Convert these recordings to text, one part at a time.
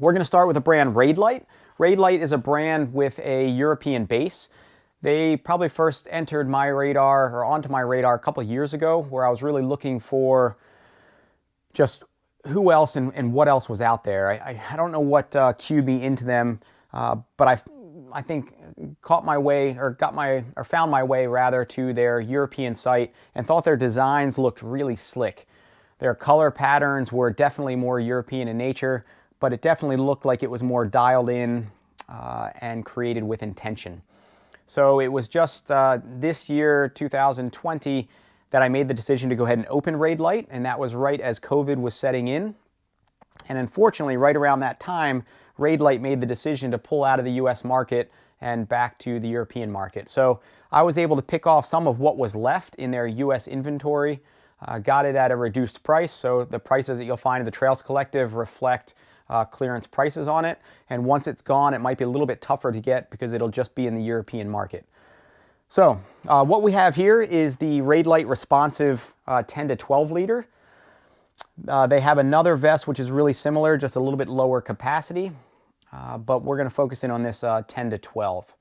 We're going to start with the brand Raidlight. Raidlight is a brand with a European base. They probably first entered my radar or onto my radar a couple of years ago, where I was really looking for just who else and what else was out there. I don't know what cued me into them, but I think caught my way or found my way rather to their European site and thought their designs looked really slick. Their color patterns were definitely more European in nature, but it definitely looked like it was more dialed in and created with intention. So it was just this year, 2020, that I made the decision to go ahead and open Raidlight, and that was right as COVID was setting in. And unfortunately, right around that time, Raidlight made the decision to pull out of the US market and back to the European market. So I was able to pick off some of what was left in their US inventory, got it at a reduced price. So the prices that you'll find in the Trails Collective reflect clearance prices on it. And once it's gone, it might be a little bit tougher to get because it'll just be in the European market. So what we have here is the Raidlight Responsiv 10 to 12 liter. They have another vest which is really similar, just a little bit lower capacity, but we're going to focus in on this 10 to 12.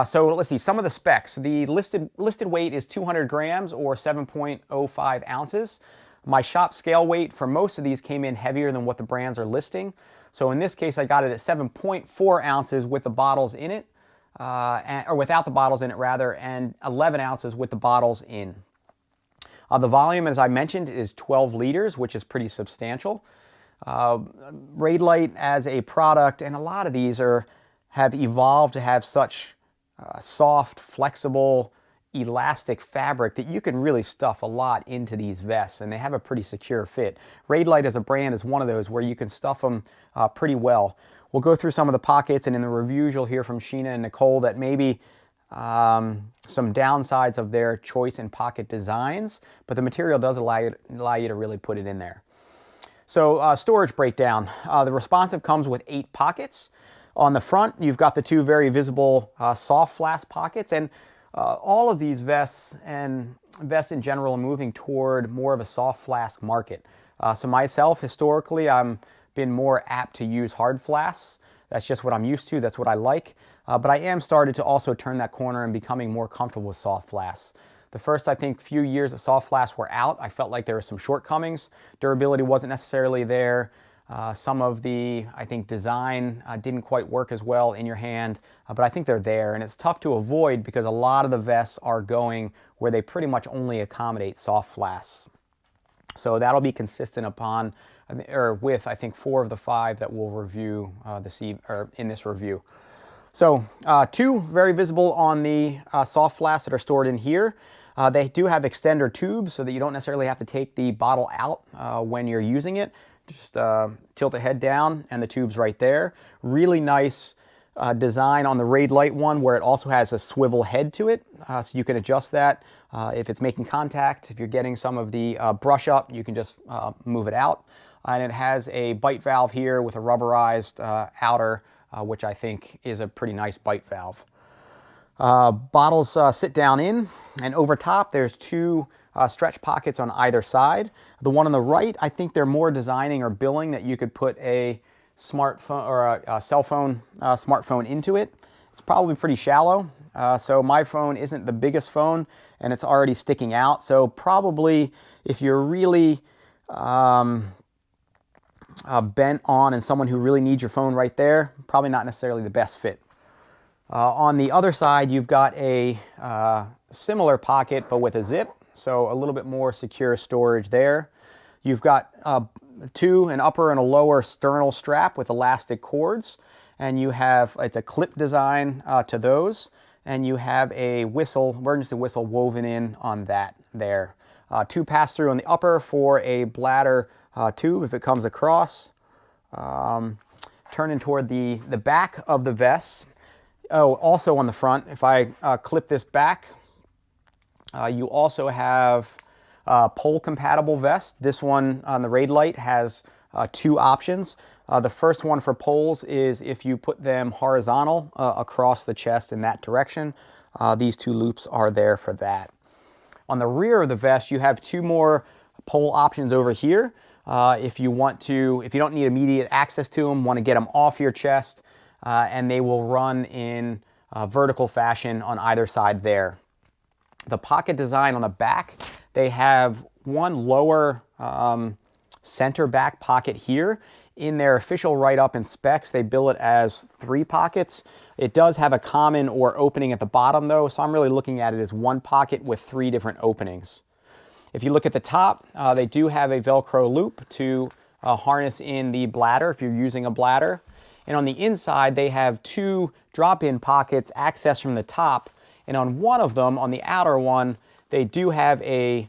So let's see some of the specs. The listed weight is 200 grams or 7.05 ounces. My shop scale weight for most of these came in heavier than what the brands are listing. So in this case, I got it at 7.4 ounces with the bottles in it, or without the bottles in it rather, and 11 ounces with the bottles in. The volume, as I mentioned, is 12 liters, which is pretty substantial. Raidlight as a product, and a lot of these have evolved to have such soft, flexible, elastic fabric that you can really stuff a lot into these vests, and they have a pretty secure fit. Raidlight as a brand is one of those where you can stuff them pretty well. We'll go through some of the pockets, and in the reviews you'll hear from Sheena and Nicole that maybe some downsides of their choice in pocket designs, but the material does allow you to really put it in there. So storage breakdown. The Responsiv comes with 8 pockets. On the front, you've got the 2 very visible soft-flask pockets, and all of these vests and vests in general are moving toward more of a soft-flask market. So myself, historically, I'm been more apt to use hard flasks. That's just what I'm used to. That's what I like. But I am started to also turn that corner and becoming more comfortable with soft flasks. The first, I think, few years that soft flasks were out, I felt like there were some shortcomings. Durability wasn't necessarily there. Some of the, I think, design didn't quite work as well in your hand, but I think they're there, and it's tough to avoid because a lot of the vests are going where they pretty much only accommodate soft flasks. So that'll be consistent upon, or with, I think, 4 of the 5 that we'll review in this review. So 2 very visible on the soft flasks that are stored in here. They do have extender tubes so that you don't necessarily have to take the bottle out when you're using it. Just tilt the head down and the tube's right there. Really nice design on the Raidlight one where it also has a swivel head to it, so you can adjust that if it's making contact. If you're getting some of the brush up, you can just move it out. And it has a bite valve here with a rubberized outer, which I think is a pretty nice bite valve. Bottles sit down in, and over top there's 2 stretch pockets on either side. The one on the right, I think they're more designing or billing that you could put a smartphone or a cell phone smartphone into it. It's probably pretty shallow, so my phone isn't the biggest phone and it's already sticking out. So probably if you're really bent on and someone who really needs your phone right there, probably not necessarily the best fit. On the other side, you've got a similar pocket but with a zip, so a little bit more secure storage there. You've got 2, an upper and a lower sternal strap with elastic cords, and you have, it's a clip design to those, and you have a whistle, emergency whistle woven in on that there. 2 pass-through on the upper for a bladder tube if it comes across. Turning toward the back of the vest. Oh, also on the front, if I clip this back, you also have pole compatible vest. This one on the Raidlight has 2 options. The first one for poles is if you put them horizontal across the chest in that direction. These 2 loops are there for that. On the rear of the vest, you have 2 more pole options over here. if you don't need immediate access to them, want to get them off your chest, and they will run in vertical fashion on either side there. The pocket design on the back, they have one lower center back pocket here. In their official write-up and specs, they bill it as 3 pockets. It does have a common or opening at the bottom though, so I'm really looking at it as 1 pocket with 3 different openings. If you look at the top, they do have a Velcro loop to harness in the bladder if you're using a bladder. And on the inside, they have 2 drop-in pockets accessed from the top. And on one of them, on the outer one, they do have a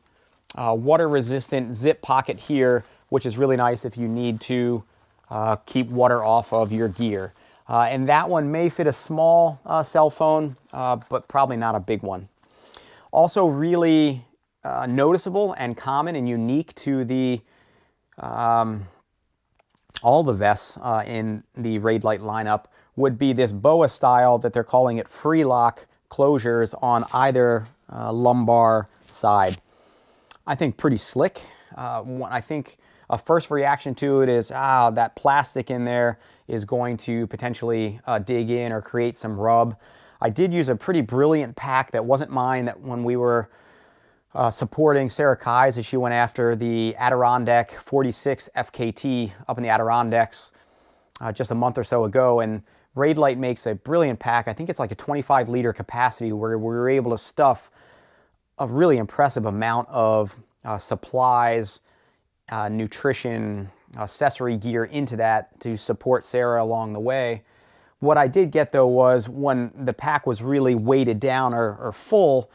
water-resistant zip pocket here, which is really nice if you need to keep water off of your gear. And that one may fit a small cell phone, but probably not a big one. Also really noticeable and common and unique to the all the vests in the Raidlight lineup would be this Boa style that they're calling it FreeLock closures on either lumbar side. I think pretty slick. I think a first reaction to it is, that plastic in there is going to potentially dig in or create some rub. I did use a pretty brilliant pack that wasn't mine, that when we were supporting Sarah Kai's as she went after the Adirondack 46 FKT up in the Adirondacks just a month or so ago. And Raidlight makes a brilliant pack. I think it's like a 25-liter capacity where we were able to stuff a really impressive amount of supplies, nutrition, accessory gear into that to support Sarah along the way. What I did get though was when the pack was really weighted down or full,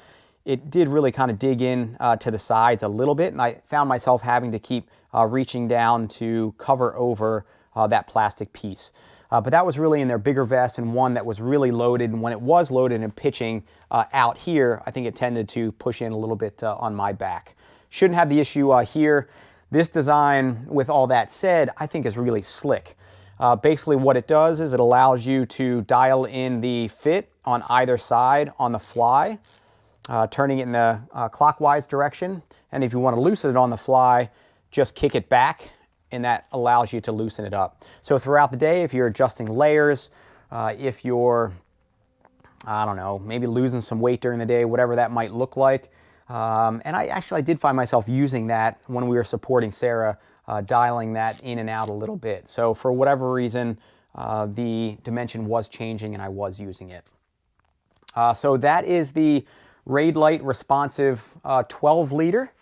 it did really kind of dig in to the sides a little bit, and I found myself having to keep reaching down to cover over that plastic piece. But that was really in their bigger vest and one that was really loaded, and when it was loaded and pitching out here, I think it tended to push in a little bit on my back. Shouldn't have the issue here. This design, with all that said, I think is really slick. Basically what it does is it allows you to dial in the fit on either side on the fly, turning it in the clockwise direction. And if you want to loosen it on the fly, just kick it back, and that allows you to loosen it up. So throughout the day, if you're adjusting layers, if you're, I don't know, maybe losing some weight during the day, whatever that might look like. And I did find myself using that when we were supporting Sarah, dialing that in and out a little bit. So for whatever reason, the dimension was changing and I was using it. So that is the Raidlight Responsiv 12-liter.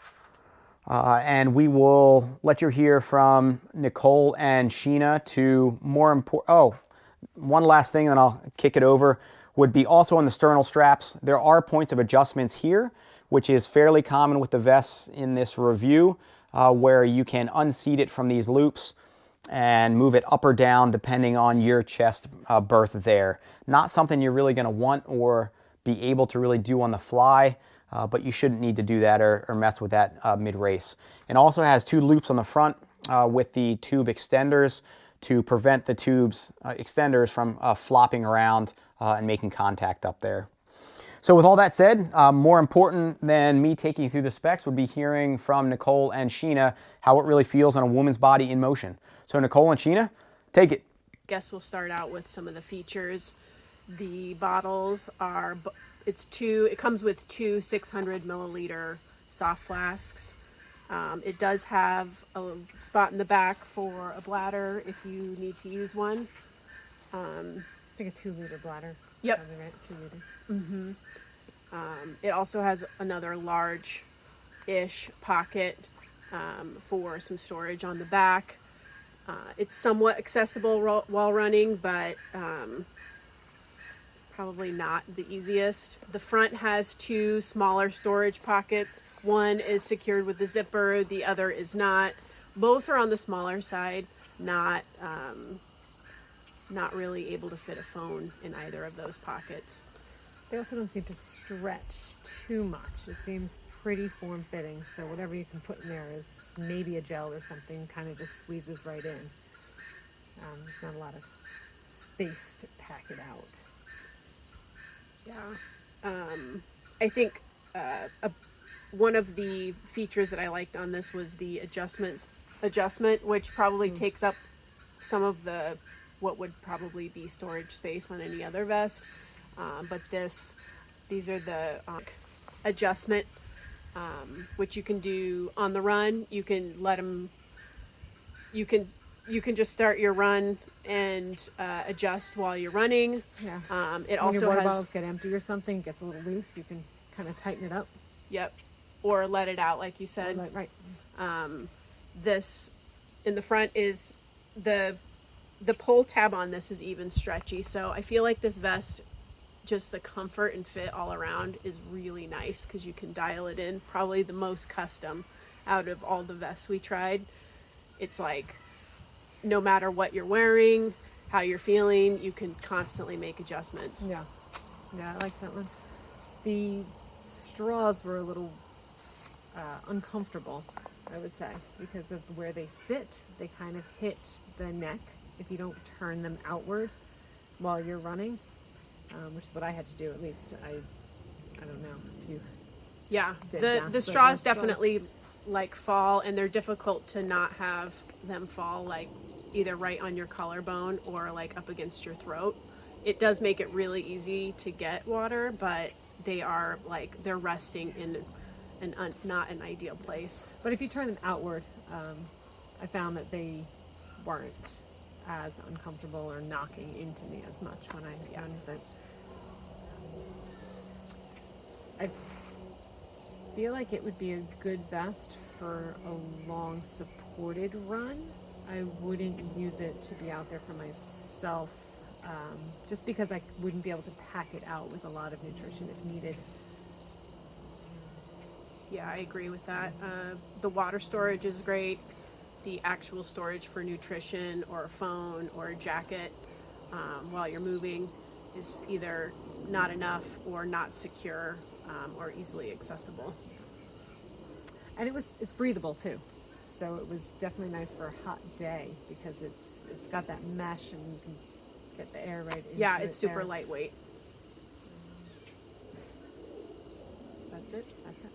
And we will let you hear from Nicole and Sheena to more important. One last thing, and then I'll kick it over, would be also on the sternal straps. There are points of adjustments here, which is fairly common with the vests in this review, where you can unseat it from these loops and move it up or down depending on your chest berth there. Not something you're really going to want or be able to really do on the fly, but you shouldn't need to do that or mess with that mid-race. It also has 2 loops on the front with the tube extenders to prevent the tubes extenders from flopping around and making contact up there. So with all that said, more important than me taking you through the specs would be hearing from Nicole and Sheena how it really feels on a woman's body in motion. So Nicole and Sheena, take it. Guess we'll start out with some of the features. The bottles are, it comes with 2 600 milliliter soft flasks. It does have a spot in the back for a bladder if you need to use one. I think a 2-liter bladder. Yep. Probably right, 2 liter. Mm-hmm. It also has another large-ish pocket for some storage on the back. It's somewhat accessible while running, but probably not the easiest. The front has 2 smaller storage pockets. One is secured with the zipper, the other is not. Both are on the smaller side, not really able to fit a phone in either of those pockets. They also don't seem to stretch too much. It seems pretty form-fitting, so whatever you can put in there is maybe a gel or something, kind of just squeezes right in. There's not a lot of space to pack it out. Yeah. I think one of the features that I liked on this was the adjustments adjustment, which probably takes up some of the what would probably be storage space on any other vest. But these are the adjustment, which you can do on the run. You can let them. You can just start your run and adjust while you're running. Yeah. It When your also water has, bottles get empty or something, it gets a little loose, you can kind of tighten it up. yep, or let it out like you Or said. right. This in the front is the pull tab on this is even stretchy, so I feel like this vest, just the comfort and fit all around is really nice because you can dial it in. Probably the most custom out of all the vests we tried. It's like no matter what you're wearing, how you're feeling, you can constantly make adjustments. Yeah. Yeah, I like that one. The straws were a little uncomfortable, I would say, because of where they sit. They kind of hit the neck if you don't turn them outward while you're running, which is what I had to do at least. I don't know if you Yeah, did the that, straws but definitely like fall, and they're difficult to not have them fall like either right on your collarbone or like up against your throat. It does make it really easy to get water, but they're resting in not an ideal place. But if you turn them outward, I found that they weren't as uncomfortable or knocking into me as much when I run with it. I feel like it would be a good vest for a long supported run. I wouldn't use it to be out there for myself, just because I wouldn't be able to pack it out with a lot of nutrition if needed. Yeah, I agree with that. The water storage is great. The actual storage for nutrition or a phone or a jacket while you're moving is either not enough or not secure or easily accessible. And it's breathable too, so it was definitely nice for a hot day because it's got that mesh and you can get the air right into Yeah, it it's super there. lightweight. That's it. That's it.